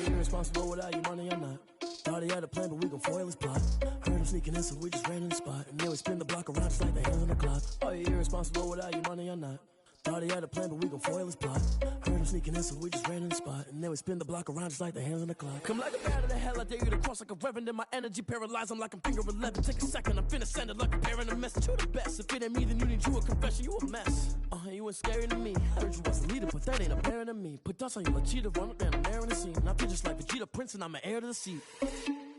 you irresponsible without your money or not? Thought he had a plan, but we gon' foil his plot. Heard him sneaking in, so we just ran in the spot. And then we spin the block around just like the hands on the clock. Are you irresponsible without your money or not? Thought he had a plan, but we gon' foil his plot. Heard him sneaking in, so we just ran in the spot. And then we spin the block around just like the hands on the clock. Come like a bat of the hell, I dare you to cross like a reverend. In my energy paralyzed, I'm like I'm finger 11. Take a second, I'm finna send it like a parent a message to the best. If it ain't me, then you need you a confession, you a mess. You ain't scary to me. Heard you was a leader, but that ain't apparent to me. Put dust on you like cheetah, run up and I'm there in the scene. I feel just like Vegeta Prince and I'm an heir to the seat.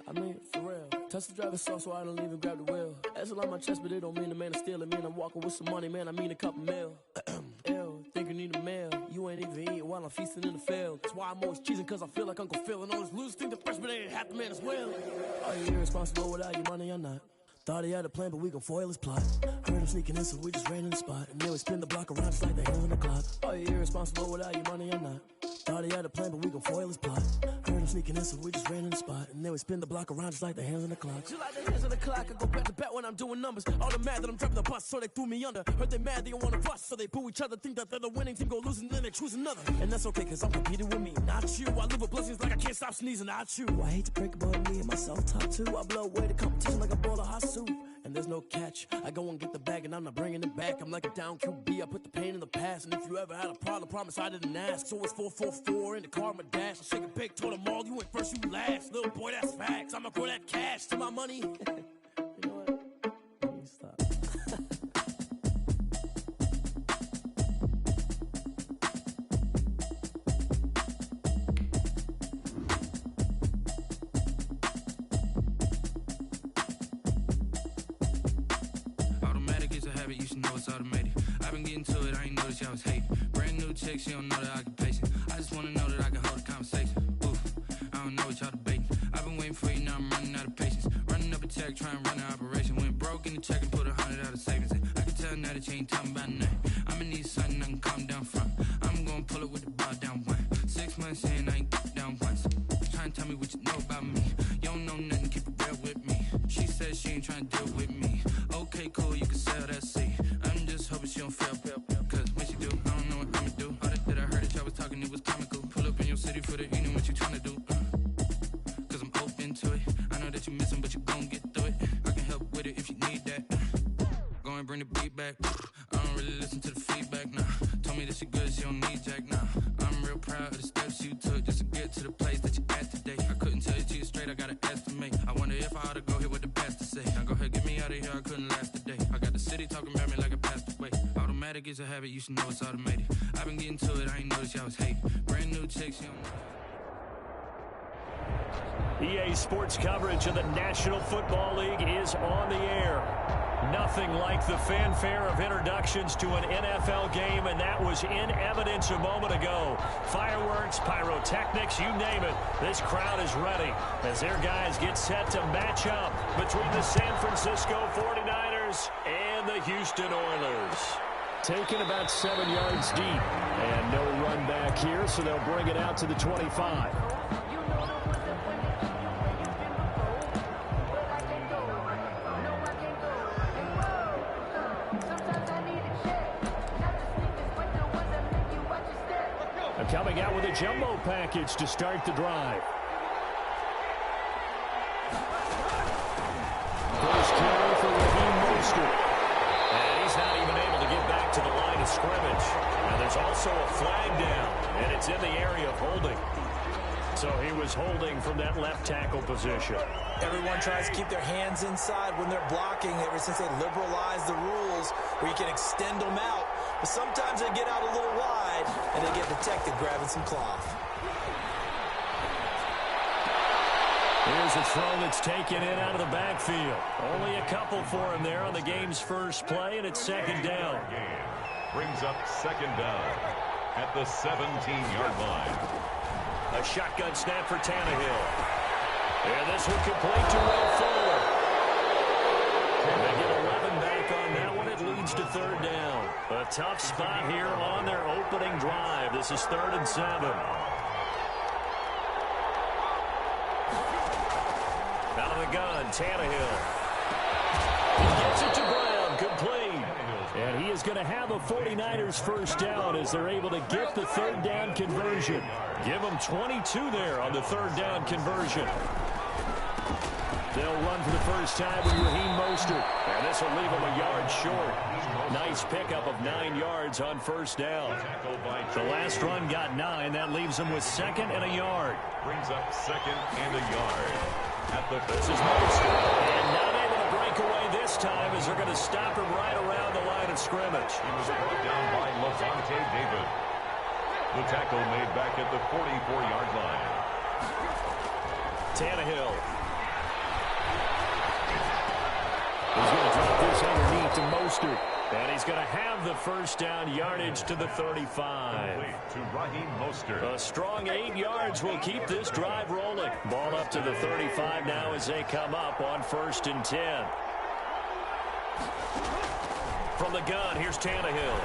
I mean, for real. Touch the driver's sauce so I don't even grab the wheel. That's on my chest, but it don't mean the man is stealing. Man, I'm walking with some money, man, I mean a couple mil. Ew, think you need a meal. You ain't even eating while I'm feasting in the field. That's why I'm always cheesing, cause I feel like Uncle Phil. And all those losers think the freshman ain't half the man as well. Are you irresponsible without your money or not? Thought he had a plan, but we gon' foil his plot. Heard him sneaking in, so we just ran in the spot. And then we spin the block around just like the hands on the clock. Are you irresponsible without your money or not? Thought he had a plan, but we gon' foil his plot. Heard him sneaking in, so we just ran in the spot. And then we spin the block around just like the hands on the clock. Just like the hands on the clock, I go back to back when I'm doing numbers. All the mad that I'm driving the bus, so they threw me under. Heard they mad, they don't wanna bust, so they boo each other. Think that they're the winning team, go losing, then they choose another. And that's okay, cause I'm competing with me, not you. I live with blessings like I can't stop sneezing, not you. I hate to break about me and my self-talk too. I blow away the competition like a bowl of hot soup. And there's no catch. I go and get the bag and I'm not bringing it back. I'm like a down QB, I put the pain in the past. And if you ever had a problem, promise I didn't ask. So it's 444 in the car, my dash. I shake a big, told them all, you went first, you last. Little boy, that's facts. I'ma grow that cash to my money. You know what? Let me stop. You should know it's automated. I've been getting to it, I ain't noticed y'all was hating. Brand new chick, she don't know the occupation. I just wanna know that I can hold a conversation. Oof, I don't know what y'all debating. I've been waiting for you, now I'm running out of patience. Running up a check, trying to run an operation. Went broke in the check and put 100 out of savings. I can tell now that you ain't talking about nothing. I'ma need something I can calm down from. I'm gonna pull it with the bar down one. 6 months in, I ain't down once. Trying to tell me what you know about me. You don't know nothing, keep it real with me. She says she ain't trying to deal with me. Okay, cool, you can sell that seat. I'm just hoping she don't fail, cause when she do, I don't know what I'ma do. All that I heard that y'all was talking, it was comical. Pull up in your city for the evening, what you tryna do? Cause I'm open to it. I know that you missing, but you gon' get through it. I can help with it if you need that. Go and bring the beat back. I don't really listen to the feedback, nah. Told me that she good, she don't need jack, nah. I'm real proud of the steps you took just to get to the place that you at today. I couldn't tell you to you straight, I gotta estimate. I wonder if I ought to go here with the best to say. Now go ahead, get me out of here, I couldn't last today. I got the city talking about me like I passed away. Automatic is a habit, you should know it's automated. I've been getting to it, I ain't noticed y'all was hating. Brand new chick, she don't know. EA Sports coverage of the National Football League is on the air. Nothing like the fanfare of introductions to an NFL game, and that was in evidence a moment ago. Fireworks, pyrotechnics, you name it. This crowd is ready as their guys get set to match up between the San Francisco 49ers and the Houston Oilers. Taken about 7 yards deep, and no run back here, so they'll bring it out to the 25. Coming out with a jumbo package to start the drive. First carry for Raheem Mostert. And he's not even able to get back to the line of scrimmage. And there's also a flag down, and it's in the area of holding. So he was holding from that left tackle position. Everyone tries to keep their hands inside when they're blocking ever since they liberalized the rules where you can extend them out. But sometimes they get out a little wide, and they get protected grabbing some cloth. Here's a throw that's taken in out of the backfield. Only a couple for him there on the game's first play, and it's second down. Brings up second down at the 17-yard line. A shotgun snap for Tannehill. And this one complete to Will Fuller. And they get 11 back on that one. It leads to third down. A tough spot here on their opening drive. This is 3rd and 7. Out of the gun, Tannehill. He gets it to Brown, complete. And he is going to have a 49ers first down as they're able to get the third down conversion. Give them 22 there on the third down conversion. They'll run for the first time with Raheem Mostert. And this will leave him a yard short. Nice pickup of 9 yards on first down. The last run got 9. That leaves him with second and a yard. Brings up second and a yard. This is Mostert. And not able to break away this time as they're going to stop him right around the line of scrimmage. He was brought down by Levante David. The tackle made back at the 44-yard line. Tannehill. He's going to drop this underneath to Mostert. And he's going to have the first down yardage to the 35. To Raheem Mostert. A strong 8 yards will keep this drive rolling. Ball up to the 35 now as they come up on 1st and 10. From the gun, here's Tannehill.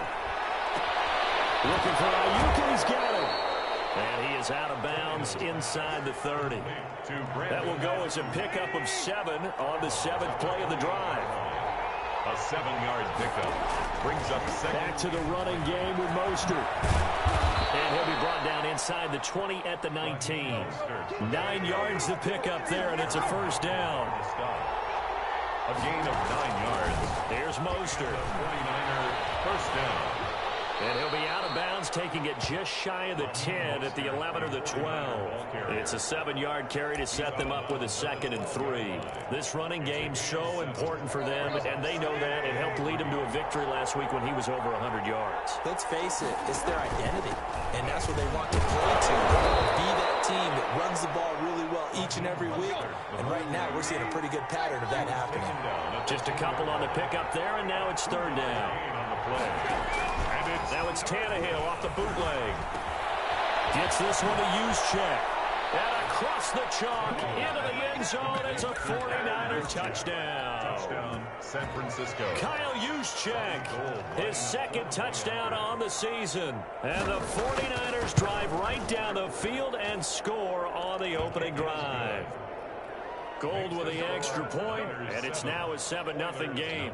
Looking for Ayuk, and he's got him. And he is out of bounds inside the 30. That will go as a pickup of 7 on the 7th play of the drive. A 7-yard pickup. Brings up second. Back to the running game with Mostert. And he'll be brought down inside the 20 at the 19. 9 yards to pick up there, and it's a first down. A gain of 9 yards. There's Mostert. 49er first down. And he'll be out of bounds, taking it just shy of the 10 at the 11 or the 12. It's a 7-yard carry to set them up with a 2nd and 3. This running game's so important for them, and they know that. It helped lead them to a victory last week when he was over 100 yards. Let's face it, it's their identity, and that's what they want to play to. They want to be that team that runs the ball really well each and every week. And right now, we're seeing a pretty good pattern of that happening. Just a couple on the pickup there, and now it's 3rd down. Now it's Tannehill off the bootleg. Gets this one to Juszczyk. And across the chalk, into the end zone. It's a 49er touchdown. Touchdown, San Francisco. Kyle Juszczyk, his 2nd touchdown on the season. And the 49ers drive right down the field and score on the opening drive. Gold with the extra point, and it's now a 7-0 game.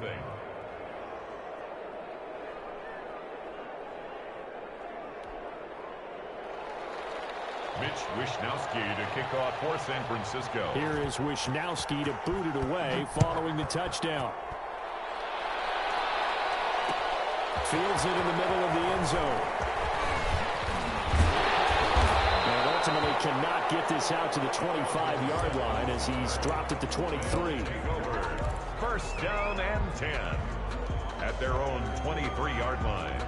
Mitch Wishnowsky to kick off for San Francisco. Here is Wishnowsky to boot it away following the touchdown. Fields it in the middle of the end zone. And ultimately cannot get this out to the 25-yard line as he's dropped at the 23. First down and 10 at their own 23-yard line.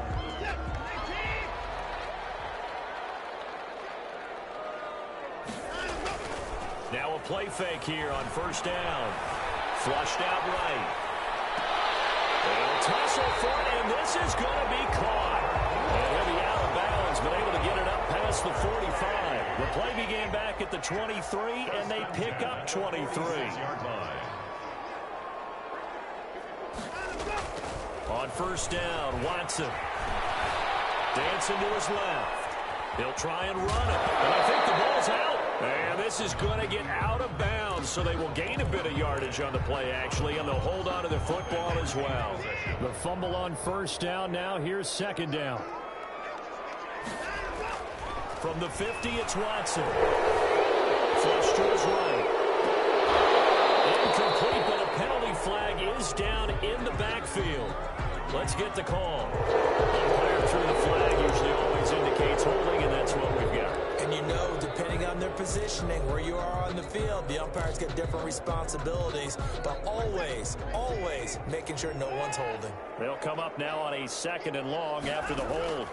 Now a play fake here on first down. Flushed out right. They'll tussle for it, and this is going to be caught. And he'll be out of bounds, but able to get it up past the 45. The play began back at the 23, and they pick up 23. On first down, Watson. Dancing to his left. He'll try and run it, and I think the ball's out. And this is going to get out of bounds, so they will gain a bit of yardage on the play, actually, and they'll hold on to the football as well. The fumble on first down now. Here's 2nd down. From the 50, it's Watson. Flush to his right. Incomplete, but a penalty flag is down in the backfield. Let's get the call. Umpire through the flag usually always indicates holding, and that's what we've got. And you know, depending on their positioning, where you are on the field, the umpires get different responsibilities, but always, always making sure no one's holding. They'll come up now on a 2nd and long after the hold.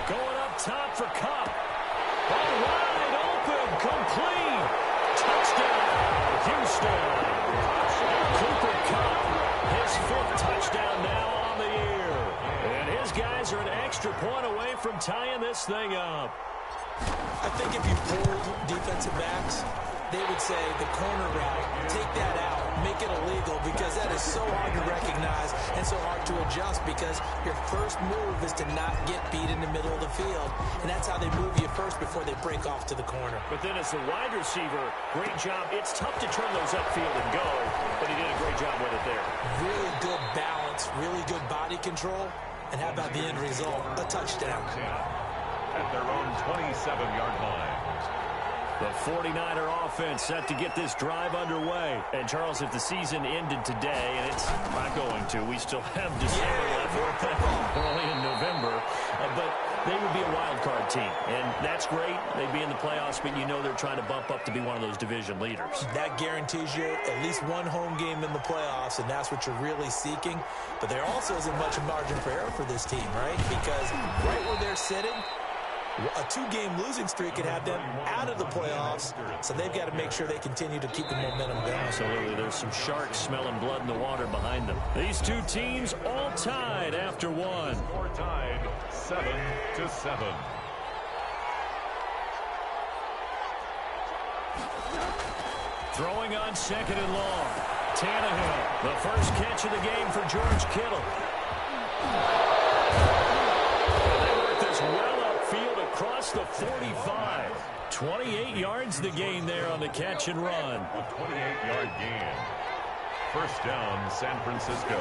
Going up top for Kupp. Ball wide open, complete. Touchdown, Houston. Cooper Kupp, his 5th touchdown now on the year. And his guys are an extra point away from tying this thing up. I think if you pulled defensive backs, they would say the corner route, take that out, make it illegal, because that is so hard to recognize and so hard to adjust, because your first move is to not get beat in the middle of the field, and that's how they move you first before they break off to the corner. But then as the wide receiver, great job. It's tough to turn those upfield and go, but he did a great job with it there. Really good balance, really good body control, and how about the end result? A touchdown. At their own 27-yard line. The 49er offense set to get this drive underway. And, Charles, if the season ended today, and it's not going to, we still have December left. We're only in November. But they would be a wild card team. And that's great. They'd be in the playoffs, but you know they're trying to bump up to be one of those division leaders. That guarantees you at least one home game in the playoffs, and that's what you're really seeking. But there also isn't much margin for error for this team, right? Because right where they're sitting, a two-game losing streak could have them out of the playoffs, so they've got to make sure they continue to keep the momentum going. Absolutely. There's some sharks smelling blood in the water behind them. These two teams all tied after one. Score tied 7-7. Throwing on second and long. Tannehill, the first catch of the game for George Kittle. They work this well upfield across the 45. 28 yards the gain there on the catch and run. A 28-yard gain. First down, San Francisco.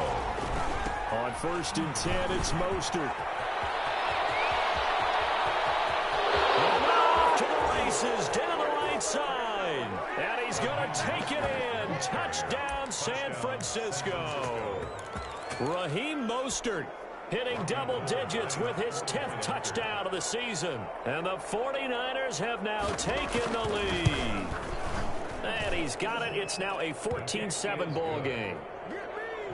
On 1st and 10, it's Mostert. Off to the races, down the right side. And he's going to take it in. Touchdown, San Francisco. Raheem Mostert hitting double digits with his 10th touchdown of the season. And the 49ers have now taken the lead. And he's got it. It's now a 14-7 ball game.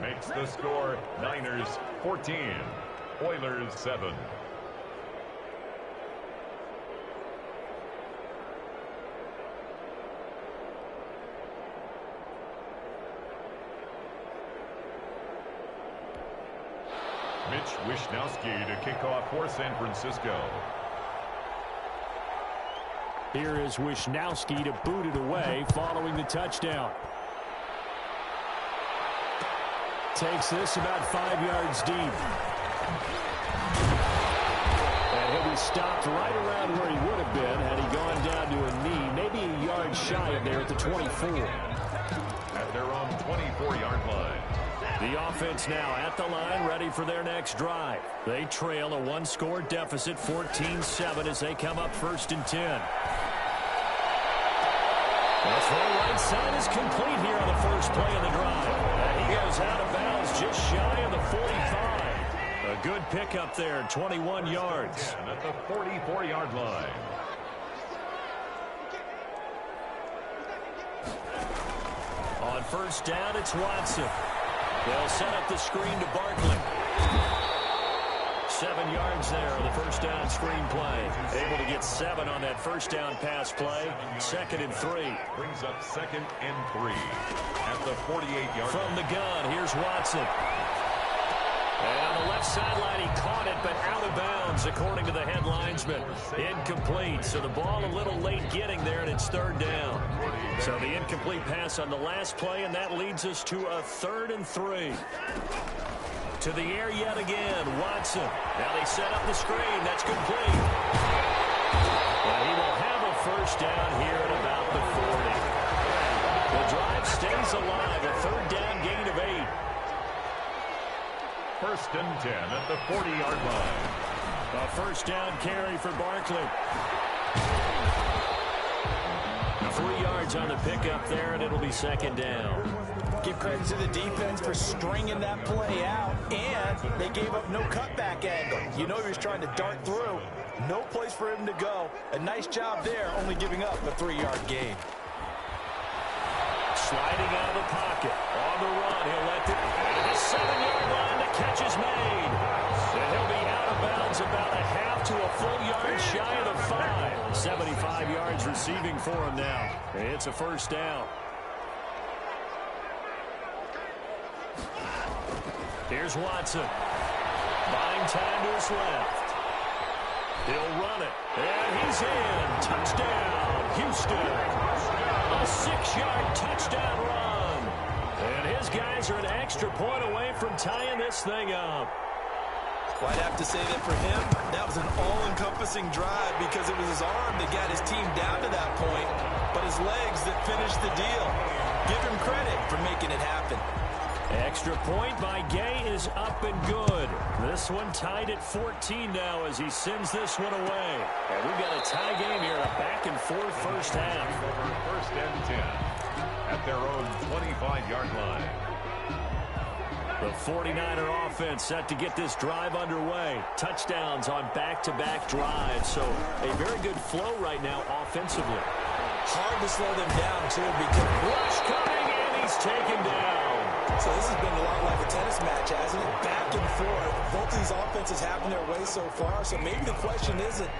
Makes the score Niners 14, Oilers 7. Mitch Wishnowsky to kick off for San Francisco. Here is Wishnowsky to boot it away following the touchdown. Takes this about 5 yards deep. And he'll be stopped right around where he would have been had he gone down to a knee, maybe a yard shy of there at the 24. At their own 24-yard line. The offense now at the line, ready for their next drive. They trail a one-score deficit, 14-7, as they come up 1st and 10. The full right side is complete here on the first play of the drive. And he goes out of bounds just shy of the 45. A good pickup there, 21 yards. And at the 44-yard line. On 1st down, it's Watson. They'll set up the screen to Barkley. 7 yards there on the 1st down screen play. Able to get 7 on that 1st down pass play. 2nd and 3. Brings up 2nd and 3 at the 48-yard line. From the gun, here's Watson. And on the left sideline, he caught it, but out of bounds, according to the head linesman. Incomplete, so the ball a little late getting there, and it's 3rd down. So the incomplete pass on the last play, and that leads us to a 3rd and 3. To the air yet again, Watson. Now they set up the screen. That's complete. Well, he will have a 1st down here at about the 40. The drive stays alive. A 3rd down gain of 8. 1st and 10 at the 40-yard line. A 1st down carry for Barkley. 3 yards on the pickup there, and it'll be 2nd down. Give credit to the defense for stringing that play out, and they gave up no cutback angle. You know he was trying to dart through. No place for him to go. A nice job there, only giving up a 3-yard gain. Sliding out of the pocket. On the run, he'll let it. And the 7-yard line, the catch is made. And he'll be out of bounds about a half to a full yard shy of the 5. 75 yards receiving for him now. It's a 1st down. Here's Watson. Buying time to his left. He'll run it. And he's in. Touchdown, Houston. A 6-yard touchdown run. And his guys are an extra point away from tying this thing up. Well, I'd have to say that for him, that was an all-encompassing drive because it was his arm that got his team down to that point, but his legs that finished the deal. Give him credit for making it happen. Extra point by Gay is up and good. This one tied at 14 now as he sends this one away. And we've got a tie game here, a back-and-forth first half. First and 10 at their own 25-yard line. The 49er offense set to get this drive underway. Touchdowns on back-to-back drives. So a very good flow right now offensively. Hard to slow them down, too, because rush coming, and he's taken down. So this has been a lot like a tennis match, hasn't it? Back and forth. Both of these offenses having their way so far. So maybe the question isn't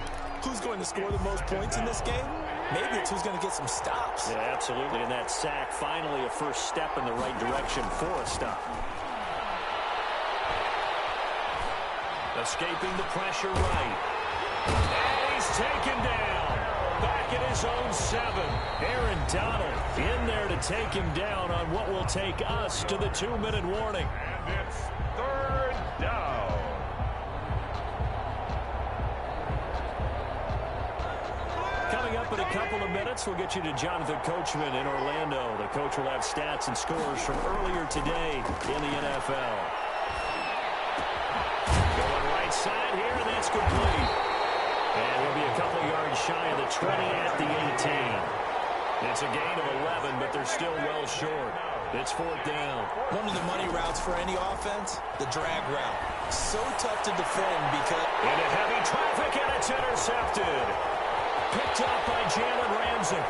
who's going to score the most points in this game. Maybe it's who's going to get some stops. Yeah, absolutely. And that sack, finally a first step in the right direction for a stop. Escaping the pressure right. And he's taken down. Back at his own 7. Aaron Donald in there to take him down on what will take us to the 2-minute warning. And it's third down. Coming up in a couple of minutes, we'll get you to Jonathan Coachman in Orlando. The coach will have stats and scores from earlier today in the NFL. Going right side here, and that's complete. And he'll be a couple yards shy of the 20 at the 18. It's a gain of 11, but they're still well short. It's fourth down. One of the money routes for any offense, the drag route. So tough to defend because... Into heavy traffic, and it's intercepted. Picked up by Jalen Ramsey.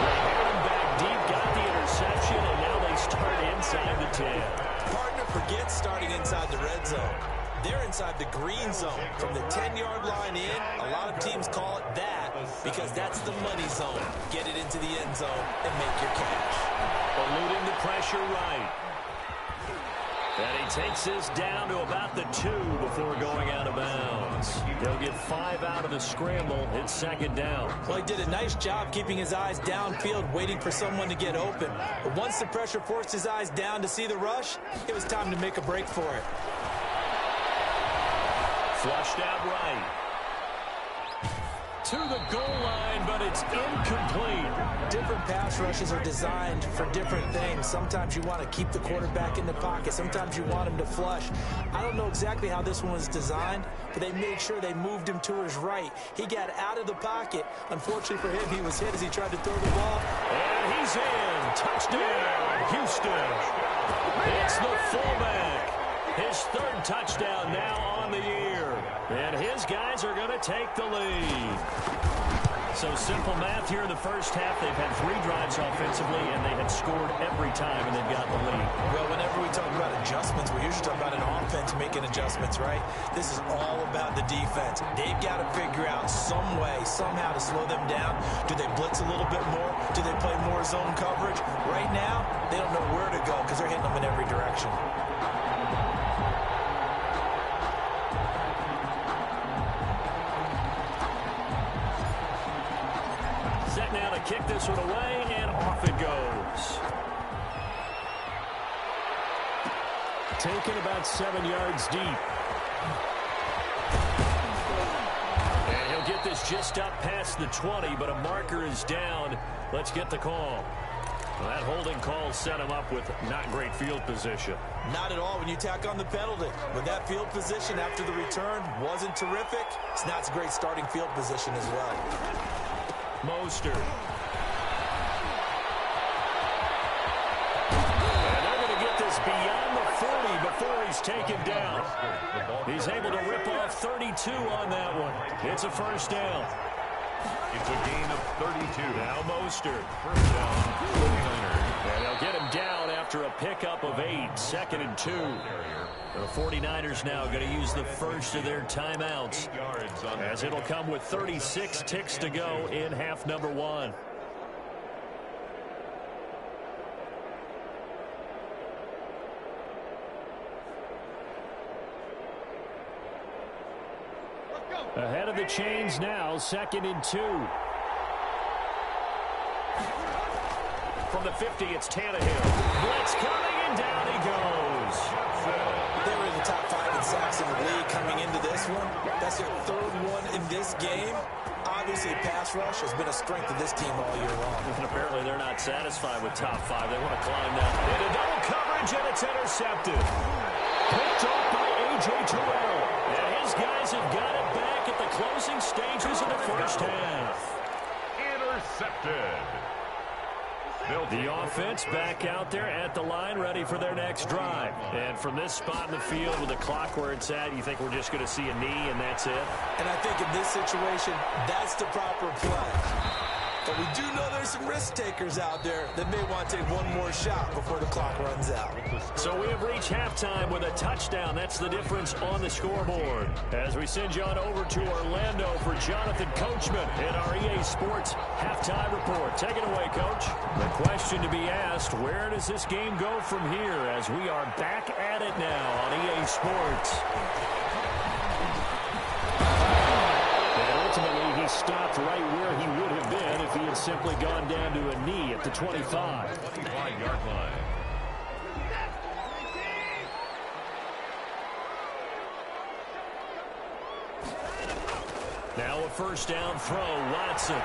They had him back deep, got the interception, and now they start inside the 10. Partner forgets starting inside the red zone. They're inside the green zone. From the 10-yard line in, a lot of teams call it that because that's the money zone. Get it into the end zone and make your cash. Eluding the pressure right. And he takes this down to about the 2 before going out of bounds. He'll get 5 out of the scramble. It's second down. Well, he did a nice job keeping his eyes downfield, waiting for someone to get open. But once the pressure forced his eyes down to see the rush, it was time to make a break for it. Flushed out right. To the goal line, but it's incomplete. Different pass rushes are designed for different things. Sometimes you want to keep the quarterback in the pocket. Sometimes you want him to flush. I don't know exactly how this one was designed, but they made sure they moved him to his right. He got out of the pocket. Unfortunately for him, he was hit as he tried to throw the ball. And he's in. Touchdown, Houston. It's the fullback. His third touchdown now on the year. And his guys are going to take the lead. So simple math here in the first half. They've had 3 drives offensively, and they have scored every time, and they've got the lead. Well, whenever we talk about adjustments, we usually talk about an offense making adjustments, right? This is all about the defense. They've got to figure out some way, somehow to slow them down. Do they blitz a little bit more? Do they play more zone coverage? Right now, they don't know where to go because they're hitting them in every direction. Now to kick this one away, and off it goes. Taken about 7 yards deep. And he'll get this just up past the 20, but a marker is down. Let's get the call. Well, that holding call set him up with not great field position. Not at all when you tack on the penalty. With that field position after the return wasn't terrific. It's not a great starting field position as well. Mostert. And they're going to get this beyond the 40 before he's taken down. He's able to rip off 32 on that one. It's a first down. It's a gain of 32. Now Mostert. First down, 49ers. And they'll get him down after a pickup of 8. 2nd and 2. The 49ers now going to use the first of their timeouts, as it'll come with 36 ticks to go in half number 1. Ahead of the chains now, 2nd and 2. From the 50, it's Tannehill. Blitz coming, and down he goes. They were in the top 5 in sacks in the league coming into this one. That's their 3rd one in this game. Obviously, pass rush has been a strength of this team all year long. And apparently they're not satisfied with top 5. They want to climb that. Into double coverage, and it's intercepted. Picked off by A.J. Terrell. And his guys have got it back at the closing stages of the first half. Intercepted. The offense back out there at the line, ready for their next drive. And from this spot in the field with the clock where it's at, you think we're just going to see a knee and that's it? And I think in this situation, that's the proper play. But we do know there's some risk takers out there that may want to take one more shot before the clock runs out. So we have reached halftime with a touchdown. That's the difference on the scoreboard. As we send you on over to Orlando for Jonathan Coachman in our EA Sports Halftime Report. Take it away, Coach. The question to be asked, where does this game go from here as we are back at it now on EA Sports? And ultimately, he stopped right where he would have been if he had simply gone down to a knee at the 25. 25-yard line. Now a first down throw, Watson. A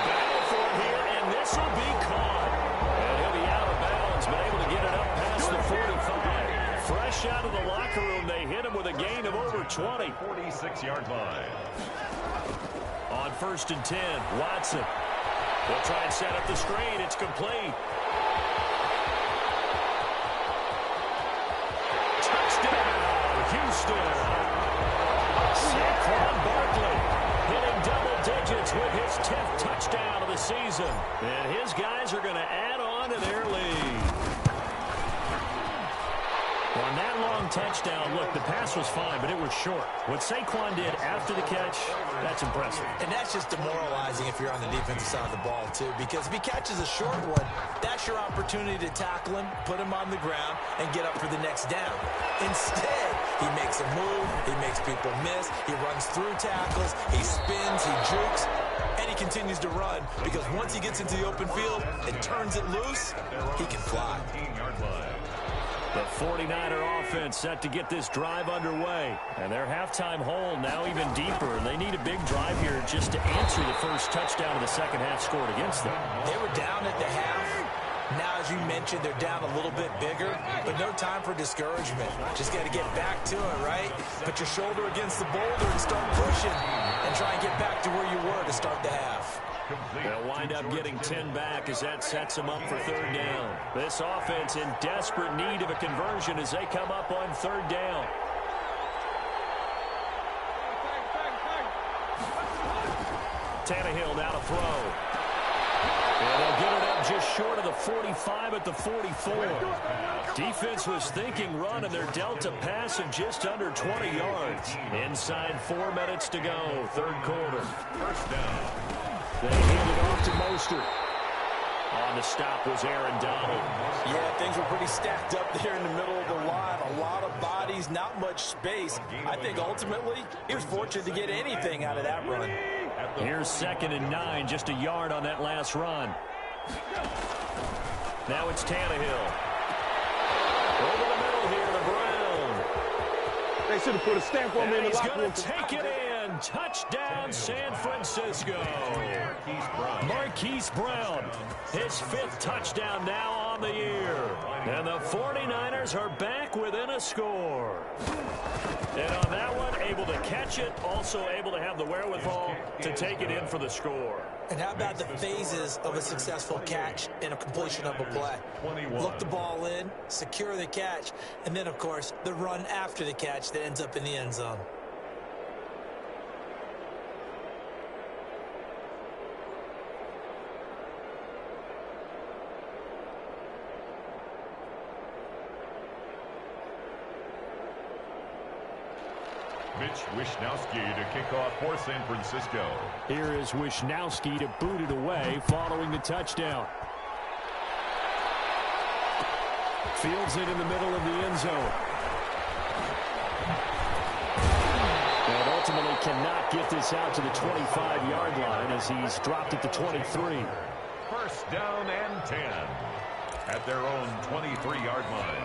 battle for it here, and this will be caught. And he'll be out of bounds, but able to get it up past the 45. Fresh out of the locker room, they hit him with a gain of over 20. 46-yard line. On 1st and 10, Watson. They'll try and set up the screen. It's complete. Houston. Saquon Barkley hitting double digits with his 10th touchdown of the season. And his guys are going to add on to their lead. On that long touchdown, look, the pass was fine, but it was short. What Saquon did after the catch, that's impressive. And that's just demoralizing if you're on the defensive side of the ball, too, because if he catches a short one, that's your opportunity to tackle him, put him on the ground, and get up for the next down. Instead, he makes a move, he makes people miss, he runs through tackles, he spins, he jukes, and he continues to run, because once he gets into the open field and turns it loose, he can fly. 18-yard line. The 49er offense set to get this drive underway. And their halftime hole now even deeper. They need a big drive here just to answer the first touchdown of the second half scored against them. They were down at the half. Now, as you mentioned, they're down a little bit bigger, but no time for discouragement. Just got to get back to it, right? Put your shoulder against the boulder and start pushing and try and get back to where you were to start the half. They'll wind up getting 10 back as that sets them up for 3rd down. This offense in desperate need of a conversion as they come up on 3rd down. Tannehill now to throw. And they'll get it up just short of the 45 at the 44. Defense was thinking run, and they're dealt a pass of just under 20 yards. Inside 4 minutes to go, 3rd quarter. First down. They hand it off to Mostert. On the stop was Aaron Donald. Yeah, things were pretty stacked up there in the middle of the line. A lot of bodies, not much space. I think ultimately he was fortunate to get anything out of that run. Here's 2nd and 9, just a yard on that last run. Now it's Tannehill. Over the middle here to Brown. They should have put a stamp on me in the locker room. He's going to take it in. Touchdown, San Francisco. Marquise Brown, his 5th touchdown now on the year. And the 49ers are back within a score. And on that one, able to catch it, also able to have the wherewithal to take it in for the score. And how about the phases of a successful catch and a completion of a play? Look the ball in, secure the catch, and then, of course, the run after the catch that ends up in the end zone. Mitch Wishnowsky to kick off for San Francisco. Here is Wishnowsky to boot it away following the touchdown. Fields it in the middle of the end zone. And ultimately cannot get this out to the 25-yard line as he's dropped at the 23. First down and 10 at their own 23-yard line.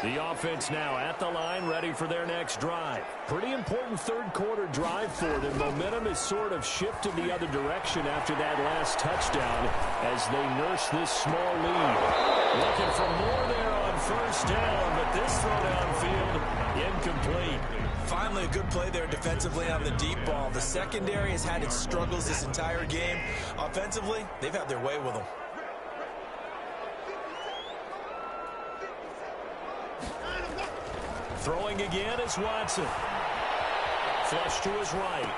The offense now at the line, ready for their next drive. Pretty important third-quarter drive for them. Momentum has sort of shifted the other direction after that last touchdown as they nurse this small lead. Looking for more there on first down, but this throw downfield incomplete. Finally, a good play there defensively on the deep ball. The secondary has had its struggles this entire game. Offensively, they've had their way with them. Throwing again is Watson. Flush to his right.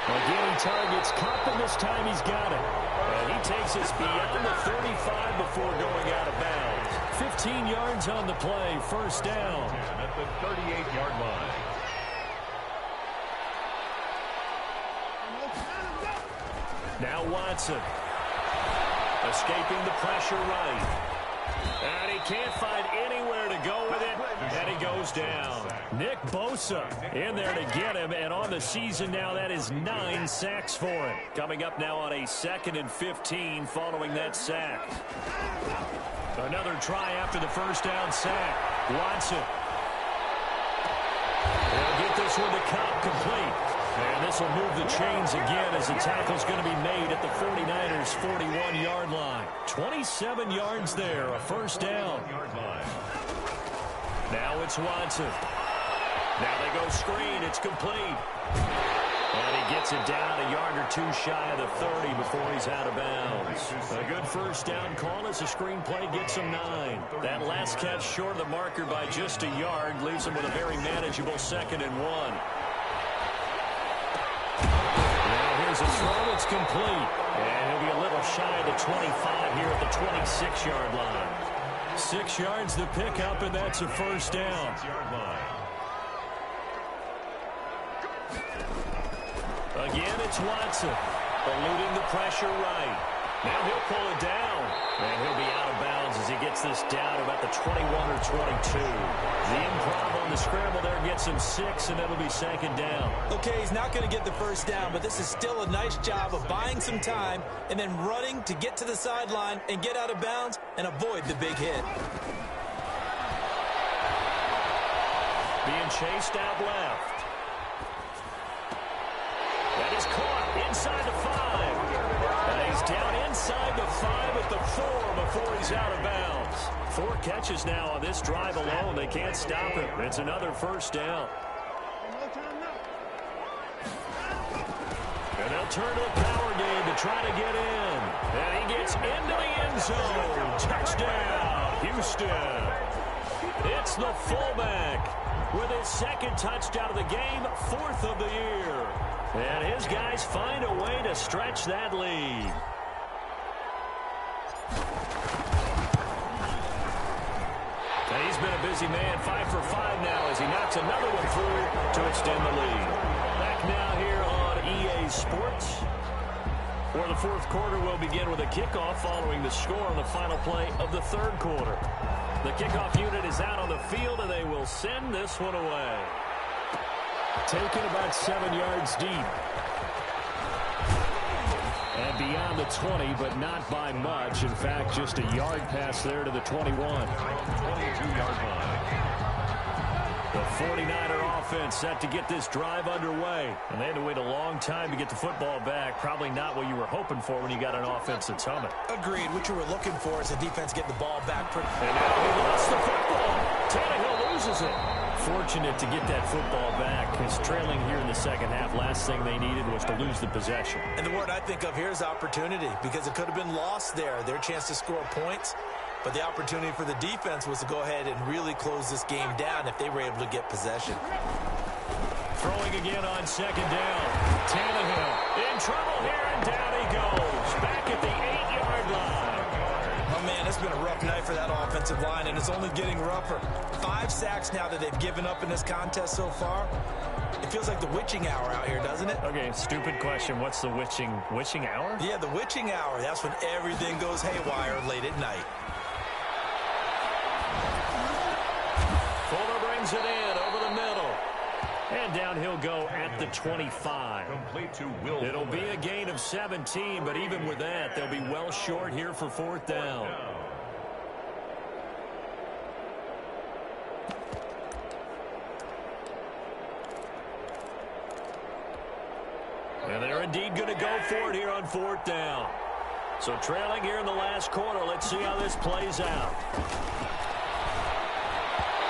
Again, he targets Cup, and this time he's got it. And he takes us beyond the 35 before going out of bounds. 15 yards on the play, first down. And at the 38-yard line. Now Watson. Escaping the pressure right. And he can't find anywhere to go with it, and he goes down. Nick Bosa in there to get him, and on the season now, that is 9 sacks for him. Coming up now on a 2nd and 15 following that sack. Another try after the first down sack. Watson. They'll get this one to Cobb, complete. And this will move the chains again as the tackle's going to be made at the 49ers' 41-yard line. 27 yards there, a first down. Now it's Watson. Now they go screen. It's complete. And he gets it down a yard or two shy of the 30 before he's out of bounds. A good first down call as the screen play gets him 9. That last catch short of the marker by just a yard leaves him with a very manageable 2nd and 1. Here's a throw. It's complete. And he'll be a little shy of the 25 here at the 26-yard line. 6 yards to pick up, and that's a first down. Again, it's Watson. Eluding the pressure right. Now he'll pull it down. And he'll be out of bounds as he gets this down about the 21 or 22. The improv on the scramble there gets him 6, and it'll be 2nd down. Okay, he's not going to get the first down, but this is still a nice job of buying some time and then running to get to the sideline and get out of bounds and avoid the big hit. Being chased out left. That is caught inside the 5. And he's down inside the 5 at the 4 before he's out of bounds. 4 catches now on this drive alone. They can't stop him. It's another first down. And they'll turn to the power game to try to get in. And he gets into the end zone. Touchdown, Houston. It's the fullback with his 2nd touchdown of the game, 4th of the year. And his guys find a way to stretch that lead. And he's been a busy man, 5 for 5 now as he knocks another one through to extend the lead. Back now here on EA Sports. For the 4th quarter, we'll begin with a kickoff following the score on the final play of the 3rd quarter. The kickoff unit is out on the field, and they will send this one away. Taken about 7 yards deep. And beyond the 20, but not by much. In fact, just a yard pass there to the 21. 22-yard line. The 49er offense set to get this drive underway. And they had to wait a long time to get the football back. Probably not what you were hoping for when you got an offense that's humming. Agreed. What you were looking for is the defense getting the ball back. And now he lost the football. Tannehill loses it. Fortunate to get that football back. Because trailing here in the 2nd half, last thing they needed was to lose the possession. And the word I think of here is opportunity, because it could have been lost there. Their chance to score points. But the opportunity for the defense was to go ahead and really close this game down if they were able to get possession. Throwing again on 2nd down. Tannehill in trouble here, and down he goes. Back at the 8-yard line. Oh, man, it's been a rough night for that offensive line, and it's only getting rougher. 5 sacks now that they've given up in this contest so far. It feels like the witching hour out here, doesn't it? Okay, stupid question. What's the witching hour? Yeah, the witching hour. That's when everything goes haywire late at night. Fuller brings it in over the middle. And on down he'll go at the 25. Complete to Will. It'll be a gain of 17, but even with that, they'll be well short here for 4th down. And they're indeed going to go for it here on 4th down. So trailing here in the last quarter, let's see how this plays out.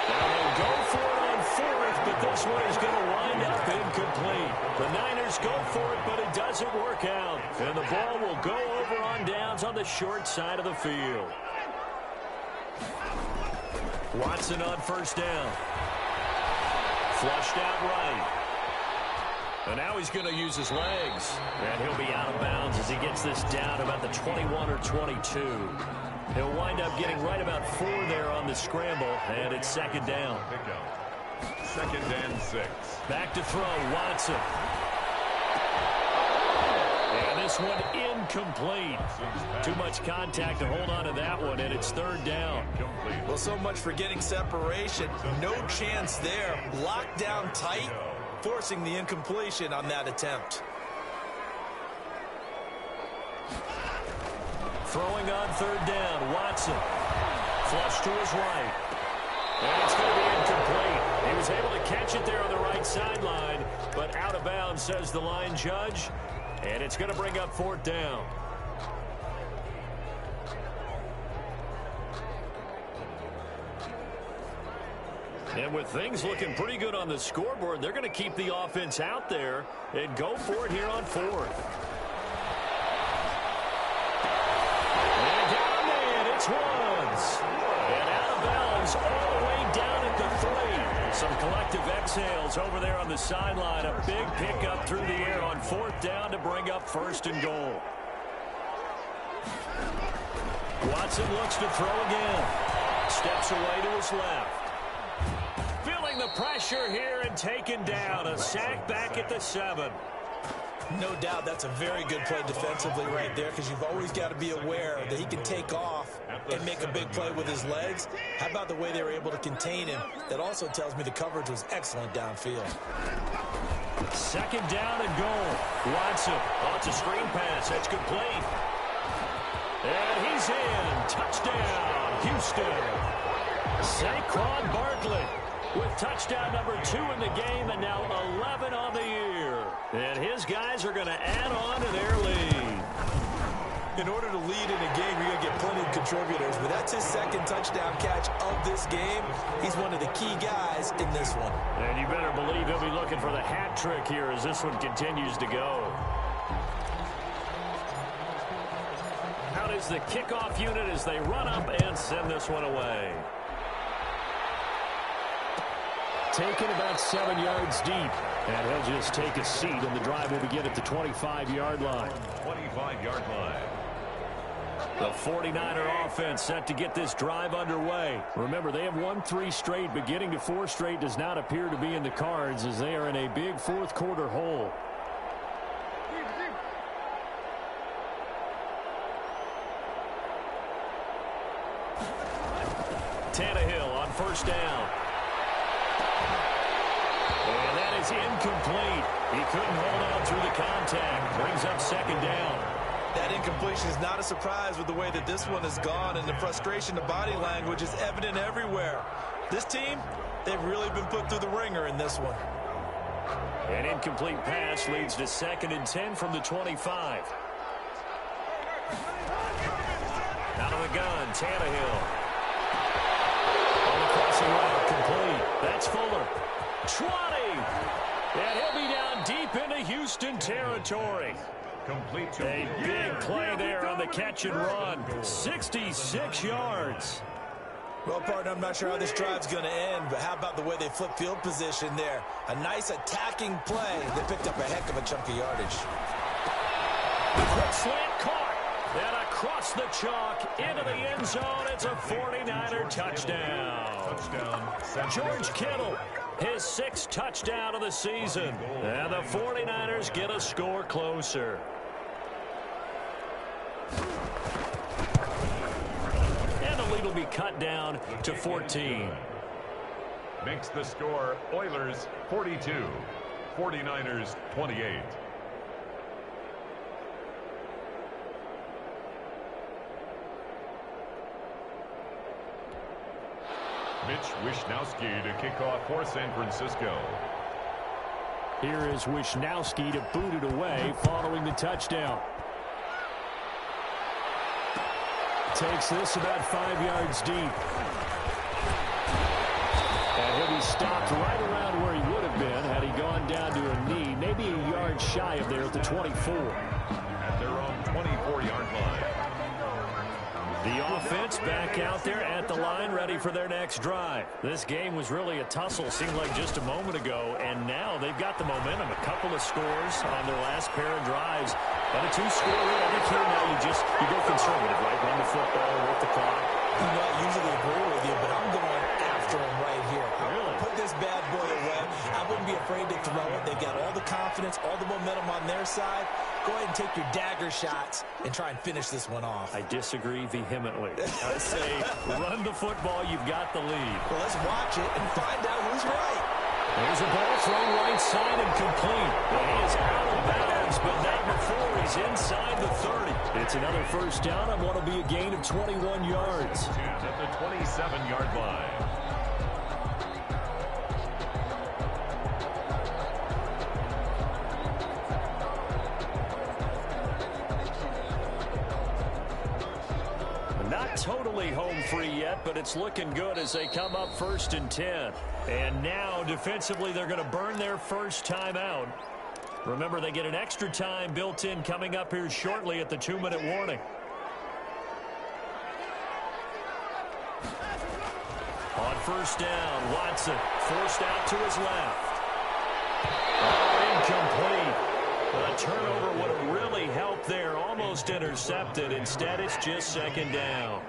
Now they'll go for it on 4th, but this one is going to wind up incomplete. The Niners go for it, but it doesn't work out. And the ball will go over on downs on the short side of the field. Watson on 1st down. Flushed out right. And now he's going to use his legs. And he'll be out of bounds as he gets this down about the 21 or 22. He'll wind up getting right about 4 there on the scramble, and it's 2nd down. 2nd and 6. Back to throw, Watson. And this one incomplete. Too much contact to hold on to that one, and it's 3rd down. Well, so much for getting separation. No chance there. Locked down tight, forcing the incompletion on that attempt. Throwing on 3rd down, Watson. Flush to his right. And it's going to be incomplete. He was able to catch it there on the right sideline, but out of bounds, says the line judge. And it's going to bring up 4th down. And with things looking pretty good on the scoreboard, they're going to keep the offense out there and go for it here on 4th. And down there, it's ones. And out of bounds all the way down at the 3. Some collective exhales over there on the sideline. A big pickup through the air on 4th down to bring up 1st and goal. Watson looks to throw again. Steps away to his left. Feeling the pressure here and taken down. A sack back at the 7. No doubt that's a very good play defensively right there, because you've always got to be aware that he can take off and make a big play with his legs. How about the way they were able to contain him? That also tells me the coverage was excellent downfield. 2nd down and goal. Watson. Oh, it's a screen pass. That's complete. And he's in. Touchdown, Houston. Saquon Barkley with touchdown number 2 in the game, and now 11 on the year. And his guys are going to add on to their lead. In order to lead in a game, you're going to get plenty of contributors, but that's his 2nd touchdown catch of this game. He's one of the key guys in this one. And you better believe he'll be looking for the hat trick here as this one continues to go. Out is the kickoff unit as they run up and send this one away. Taken about 7 yards deep. And he'll just take a seat, and the drive will begin at the 25-yard line. 25-yard line. The 49er offense set to get this drive underway. Remember, they have won 3 straight, but getting to 4 straight does not appear to be in the cards as they are in a big 4th quarter hole. Tannehill on 1st down. And that is incomplete. He couldn't hold on through the contact. Brings up 2nd down. That incompletion is not a surprise with the way that this one has gone, and the frustration of body language is evident everywhere. This team, they've really been put through the ringer in this one. An incomplete pass leads to 2nd and 10 from the 25. Out of the gun, Tannehill. On the crossing route, complete. That's Fuller. 20. And he'll be down deep into Houston territory. Complete to a big play there on the catch and run. 66 yards. Well, partner, I'm not sure how this drive's going to end, but how about the way they flip field position there? A nice attacking play. They picked up a heck of a chunk of yardage. Quick slant caught. And across the chalk into the end zone. It's a 49er touchdown. George Kittle, his 6th touchdown of the season. And the 49ers get a score closer. And the lead will be cut down to 14. Makes the score Oilers 42, 49ers 28. Mitch Wishnowsky to kick off for San Francisco. Here is Wishnowsky to boot it away following the touchdown. Takes this about 5 yards deep. And he'll be stopped right around where he would have been had he gone down to a knee, maybe a yard shy of there at the 24. At their own 24-yard line. The offense back out there at the line, ready for their next drive. This game was really a tussle, seemed like just a moment ago, and now they've got the momentum. A couple of scores on their last pair of drives. And a 2-score lead. I think here now you go conservative, right? Run the football, work the clock. You know, I usually agree with you, but I'm going after him right here. Really? Put this bad boy away. I wouldn't be afraid to throw it. They've got all the confidence, all the momentum on their side. Go ahead and take your dagger shots and try and finish this one off. I disagree vehemently. I say run the football. You've got the lead. Well, let's watch it and find out who's right. There's a ball thrown right side and complete. Well, he is out of bounds, but not before he's inside the 30. It's another first down on what will be a gain of 21 yards. At the 27-yard line. Not totally home free yet, but it's looking good as they come up 1st and 10. And now, defensively, they're going to burn their first time out. Remember, they get an extra time built in coming up here shortly at the 2-minute warning. On first down, Watson forced out to his left. Oh, incomplete. A turnover would have really helped there. Almost intercepted. Instead, it's just 2nd down.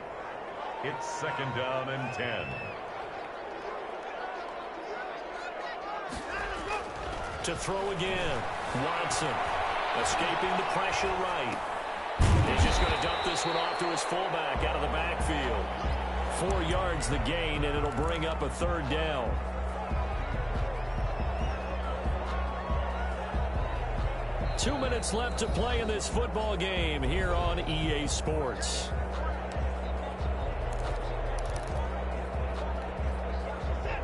It's 2nd down and 10. To throw again. Watson escaping the pressure right. He's just going to dump this one off to his fullback out of the backfield. 4 yards the gain, and it'll bring up a 3rd down. Two minutes left to play in this football game here on EA Sports.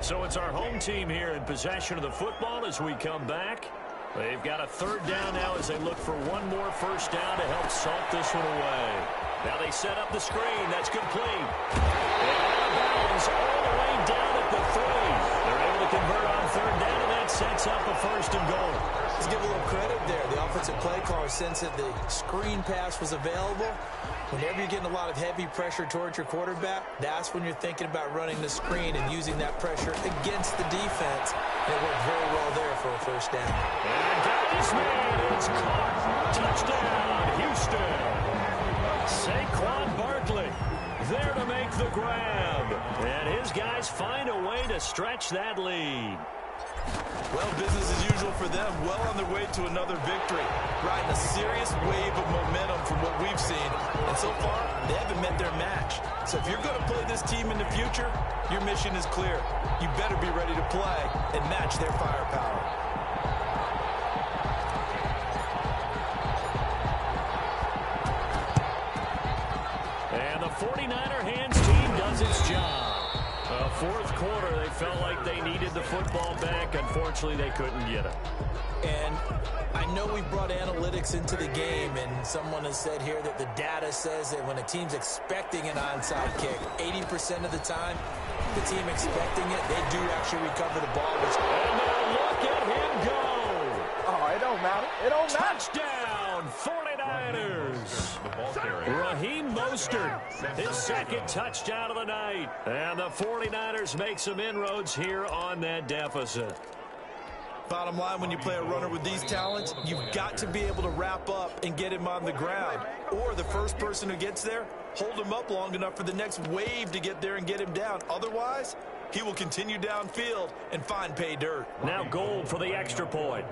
So it's our home team here in possession of the football as we come back. They've got a 3rd down now as they look for one more first down to help salt this one away. Now they set up the screen. That's complete. And out of bounds all the way down at the 3. They're able to convert on 3rd down, and that sets up a 1st and goal. Let's give a little credit there. The offensive play caller sensed that the screen pass was available. Whenever you're getting a lot of heavy pressure towards your quarterback, that's when you're thinking about running the screen and using that pressure against the defense. And it worked very well there for a 1st down. And got this man. It's caught. Touchdown, Houston. Saquon Barkley there to make the grab. And his guys find a way to stretch that lead. Well, business as usual for them. Well on their way to another victory. Riding a serious wave of momentum from what we've seen. And so far, they haven't met their match. So if you're going to play this team in the future, your mission is clear. You better be ready to play and match their firepower. And the 49er hands team does its job. 4th quarter, they felt like they needed the football back. Unfortunately, they couldn't get it. And I know we brought analytics into the game, and someone has said here that the data says that when a team's expecting an onside kick, 80% of the time, the team expecting it, they do actually recover the ball. And now look at him go. Oh, it don't matter. It don't matter. Touchdown, 49ers. Raheem Mostert, his 2nd touchdown of the night. And the 49ers make some inroads here on that deficit. Bottom line, when you play a runner with these talents, you've got to be able to wrap up and get him on the ground. Or the first person who gets there, hold him up long enough for the next wave to get there and get him down. Otherwise, he will continue downfield and find pay dirt. Now Gold for the extra point.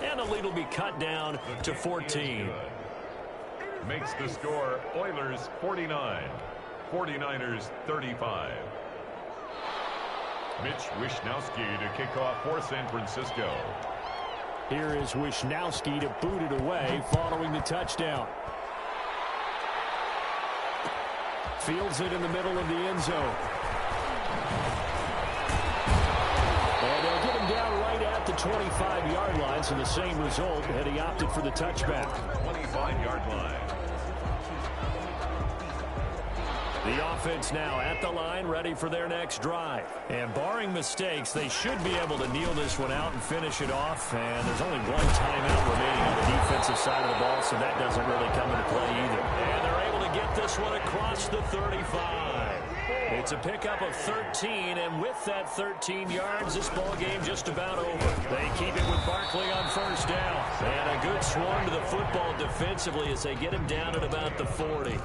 And the lead will be cut down to 14. makes the score Oilers 49, 49ers 35. Mitch Wishnowsky to kick off for San Francisco. Here is Wishnowsky to boot it away following the touchdown. Fields it in the middle of the end zone. And they'll get him down right at the 25-yard line, so the same result, and he opted for the touchback. 25-yard line. The offense now at the line, ready for their next drive. And barring mistakes, they should be able to kneel this one out and finish it off. And there's only one timeout remaining on the defensive side of the ball, so that doesn't really come into play either. And they're able to get this one across the 35. It's a pickup of 13, and with that 13 yards, this ball game just about over. They keep it with Barkley on first down. And a good swarm to the football defensively as they get him down at about the 40.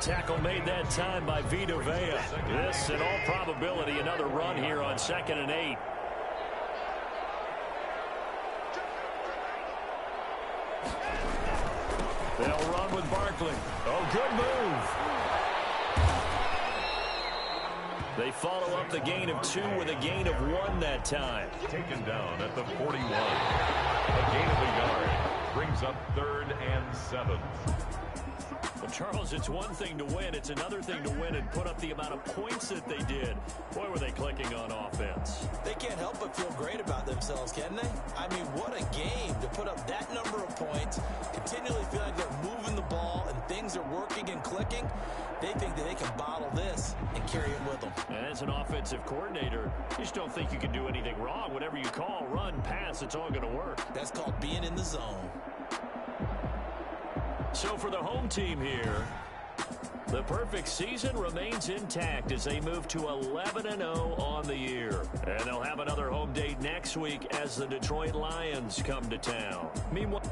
Tackle made that time by Vita Vea. This, in all probability, another run here on 2nd and 8. They'll run with Barkley. Oh, good move. They follow up the gain of 2 with a gain of 1 that time. Taken down at the 41. A gain of a yard brings up 3rd and 7. Well, Charles, it's one thing to win. It's another thing to win and put up the amount of points that they did. Boy, were they clicking on offense. They can't help but feel great about themselves, can they? I mean, what a game to put up that number of points, continually feel like they're moving the ball and things are working and clicking. They think that they can bottle this and carry it with them. And as an offensive coordinator, you just don't think you can do anything wrong. Whatever you call, run, pass, it's all going to work. That's called being in the zone. So for the home team here, the perfect season remains intact as they move to 11-0 on the year. And they'll have another home date next week as the Detroit Lions come to town. Meanwhile...